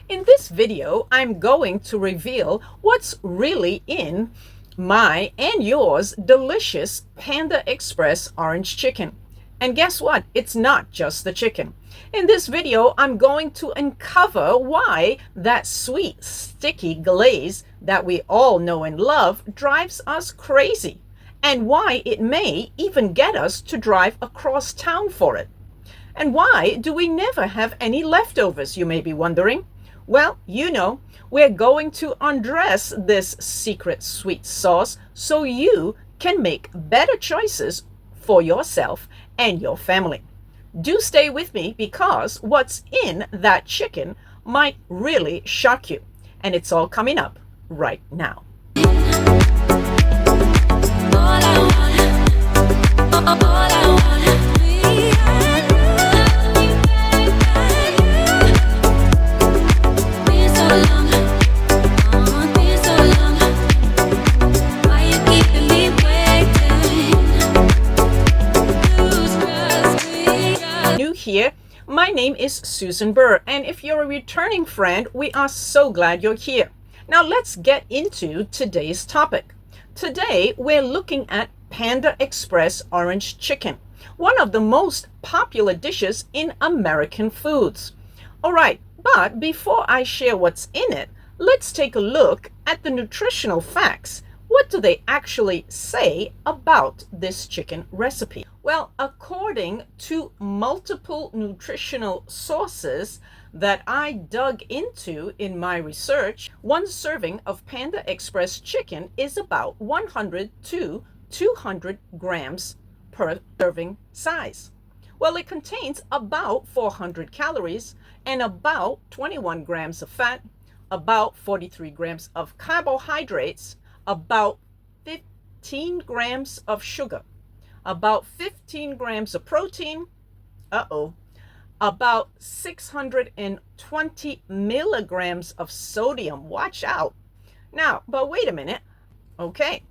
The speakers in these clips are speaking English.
In this video, I'm going to reveal what's really in my and yours delicious Panda Express Orange Chicken. And guess what? It's not just the chicken. In this video, I'm going to uncover why that sweet, sticky glaze that we all know and love drives us crazy, and why it may even get us to drive across town for it. And why do we never have any leftovers, you may be wondering? Well, we're going to undress this secret sweet sauce so you can make better choices for yourself and your family. Do stay with me because what's in that chicken might really shock you. And it's all coming up right now. Here. My name is Susan Burr, and if you're a returning friend, we are so glad you're here. Now let's get into today's topic. Today we're looking at Panda Express Orange Chicken, one of the most popular dishes in American foods. All right, but before I share what's in it, let's take a look at the nutritional facts. What do they actually say about this chicken recipe? Well, according to multiple nutritional sources that I dug into in my research, one serving of Panda Express chicken is about 100 to 200 grams per serving size. Well, it contains about 400 calories and about 21 grams of fat, about 43 grams of carbohydrates, about 15 grams of sugar, about 15 grams of protein, about 620 milligrams of sodium. Watch out. Now, but wait a minute. Okay.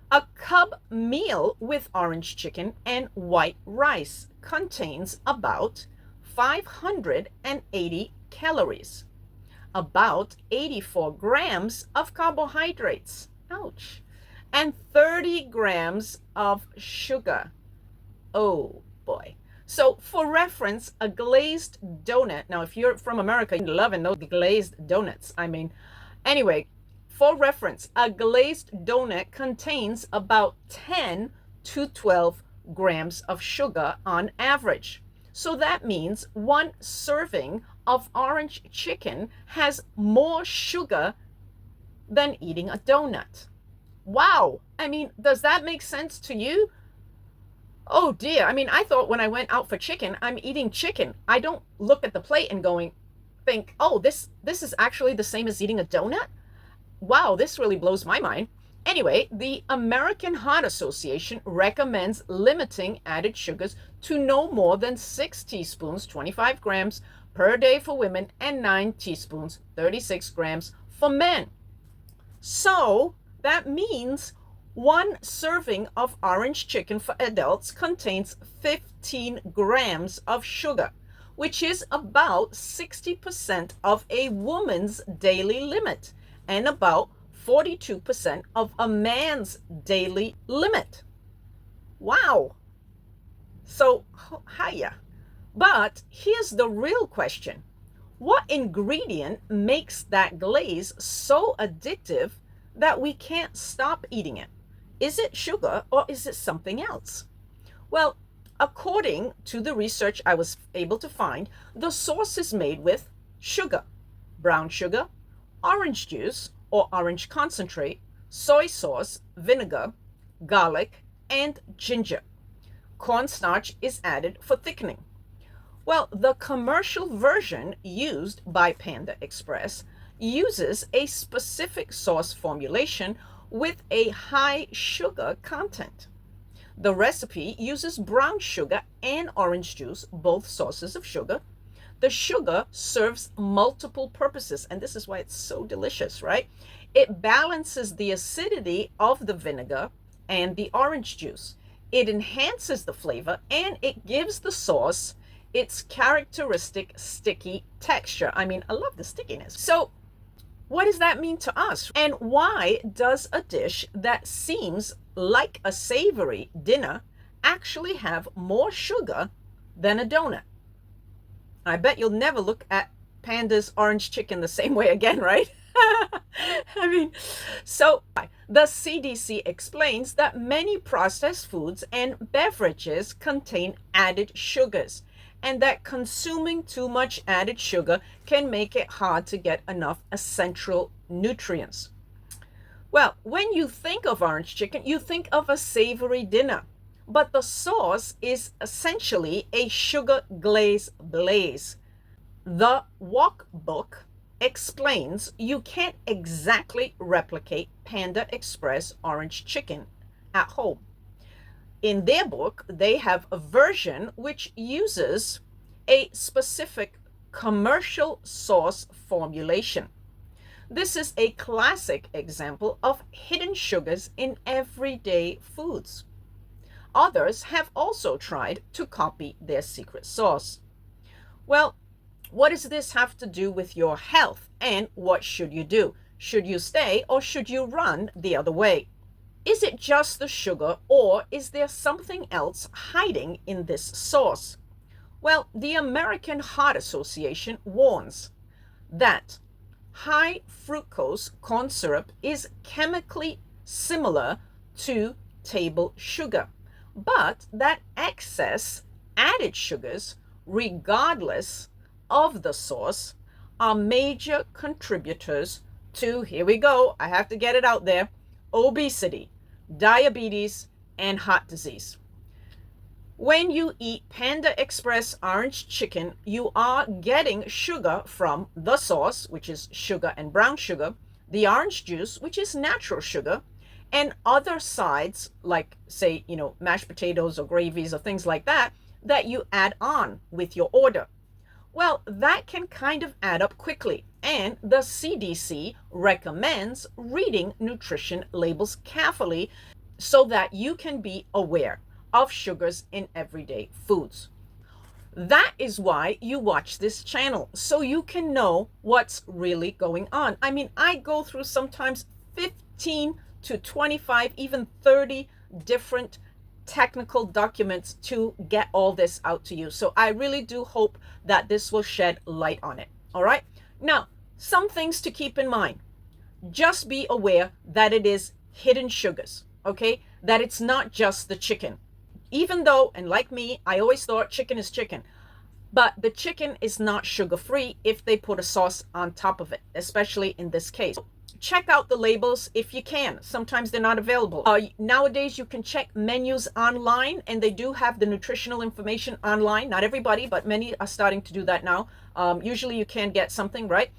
A cub meal with orange chicken and white rice contains about 580 calories, about 84 grams of carbohydrates. Ouch. And 30 grams of sugar. Oh boy. So for reference, a glazed donut. Now, if you're from America, you love and know the glazed donuts. Anyway, for reference, a glazed donut contains about 10 to 12 grams of sugar on average. So that means one serving of orange chicken has more sugar than eating a donut. Wow. Does that make sense to you? Oh dear. I thought when I went out for chicken, I'm eating chicken. I don't look at the plate and think, oh, this is actually the same as eating a donut? Wow, this really blows my mind. Anyway, the American Heart Association recommends limiting added sugars to no more than 6 teaspoons, 25 grams per day for women, and 9 teaspoons, 36 grams for men. So that means one serving of orange chicken for adults contains 15 grams of sugar, which is about 60% of a woman's daily limit and about 42% of a man's daily limit. Wow. So, hiya. But here's the real question. What ingredient makes that glaze so addictive that we can't stop eating it? Is it sugar or is it something else? Well, according to the research I was able to find, the sauce is made with sugar, brown sugar, orange juice or orange concentrate, soy sauce, vinegar, garlic, and ginger. Cornstarch is added for thickening. Well, the commercial version used by Panda Express uses a specific sauce formulation with a high sugar content. The recipe uses brown sugar and orange juice, both sources of sugar. The sugar serves multiple purposes, and this is why it's so delicious, right? It balances the acidity of the vinegar and the orange juice. It enhances the flavor, and it gives the sauce its characteristic sticky texture. I mean, I love the stickiness. So what does that mean to us? And why does a dish that seems like a savory dinner actually have more sugar than a donut? I bet you'll never look at Panda's orange chicken the same way again, right? I mean, so the CDC explains that many processed foods and beverages contain added sugars, and that consuming too much added sugar can make it hard to get enough essential nutrients. Well, when you think of orange chicken, you think of a savory dinner, but the sauce is essentially a sugar glaze blaze. The Wok Book explains you can't exactly replicate Panda Express Orange Chicken at home. In their book, they have a version which uses a specific commercial sauce formulation. This is a classic example of hidden sugars in everyday foods. Others have also tried to copy their secret sauce. Well, what does this have to do with your health, and what should you do? Should you stay or should you run the other way? Is it just the sugar, or is there something else hiding in this sauce? Well, the American Heart Association warns that high fructose corn syrup is chemically similar to table sugar, but that excess added sugars, regardless of the source, are major contributors to, here we go, I have to get it out there, obesity, diabetes, and heart disease. When you eat Panda Express Orange Chicken, you are getting sugar from the sauce, which is sugar and brown sugar, the orange juice, which is natural sugar, and other sides like, say, mashed potatoes or gravies or things like that, that you add on with your order. Well, that can kind of add up quickly, and the CDC recommends reading nutrition labels carefully so that you can be aware of sugars in everyday foods. That is why you watch this channel, so you can know what's really going on. I mean, I go through sometimes 15 to 25, even 30 different technical documents to get all this out to you. So I really do hope that this will shed light on it. All right. Now, some things to keep in mind. Just be aware that it is hidden sugars, okay? That it's not just the chicken. Even though, and like me, I always thought chicken is chicken. But the chicken is not sugar-free if they put a sauce on top of it, especially in this case. Check out the labels if you can. Sometimes they're not available. Nowadays, you can check menus online, and they do have the nutritional information online. Not everybody, but many are starting to do that now. Usually you can get something, right?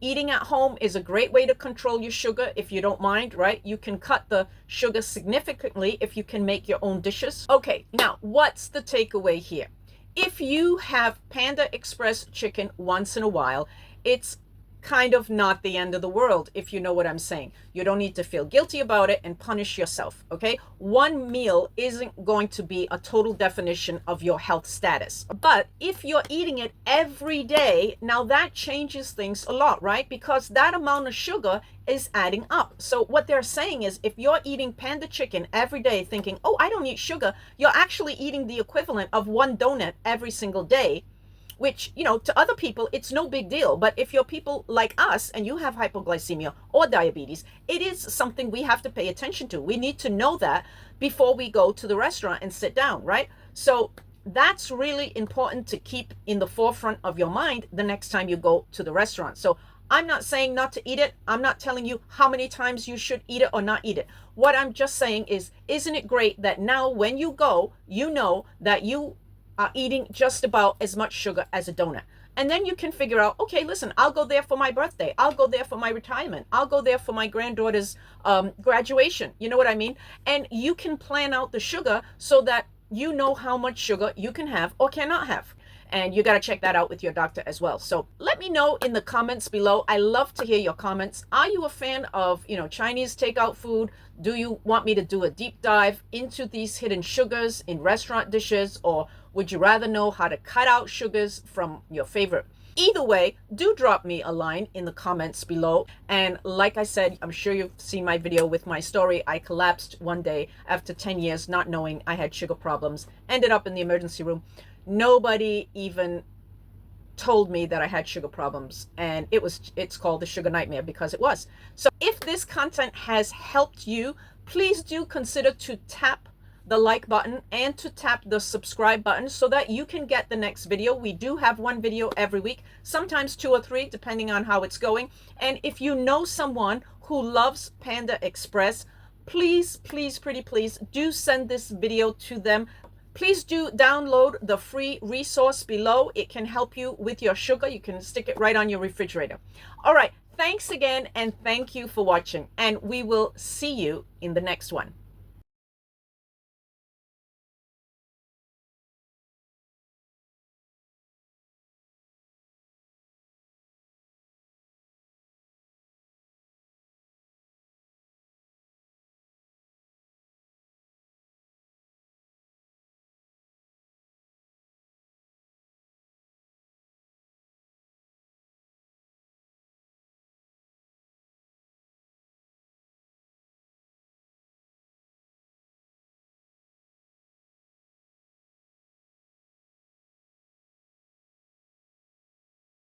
Eating at home is a great way to control your sugar if you don't mind, right? You can cut the sugar significantly if you can make your own dishes. Okay, now what's the takeaway here? If you have Panda Express chicken once in a while, it's kind of not the end of the world, if you know what I'm saying. You don't need to feel guilty about it and punish yourself, okay? One meal isn't going to be a total definition of your health status. But if you're eating it every day, now that changes things a lot, right? Because that amount of sugar is adding up. So what they're saying is if you're eating Panda chicken every day thinking, oh, I don't eat sugar, you're actually eating the equivalent of one donut every single day, which, to other people, it's no big deal. But if you're people like us and you have hypoglycemia or diabetes, it is something we have to pay attention to. We need to know that before we go to the restaurant and sit down, right? So that's really important to keep in the forefront of your mind the next time you go to the restaurant. So I'm not saying not to eat it. I'm not telling you how many times you should eat it or not eat it. What I'm just saying is, isn't it great that now when you go, you know that you are eating just about as much sugar as a donut. And then you can figure out, okay, listen, I'll go there for my birthday. I'll go there for my retirement. I'll go there for my granddaughter's graduation. You know what I mean? And you can plan out the sugar so that you know how much sugar you can have or cannot have. And you got to check that out with your doctor as well. So let me know in the comments below. I love to hear your comments. Are you a fan of, Chinese takeout food? Do you want me to do a deep dive into these hidden sugars in restaurant dishes? Or would you rather know how to cut out sugars from your favorite? Either way, do drop me a line in the comments below. And like I said, I'm sure you've seen my video with my story. I collapsed one day after 10 years not knowing I had sugar problems. Ended up in the emergency room. Nobody even told me that I had sugar problems, and it's called the sugar nightmare because it was. So if this content has helped you, please do consider to tap the like button and to tap the subscribe button so that you can get the next video. We do have one video every week, sometimes 2 or 3 depending on how it's going. And if you know someone who loves Panda Express, please, pretty please do send this video to them. Please do download the free resource below. It can help you with your sugar. You can stick it right on your refrigerator. All right, thanks again, and thank you for watching, and we will see you in the next one.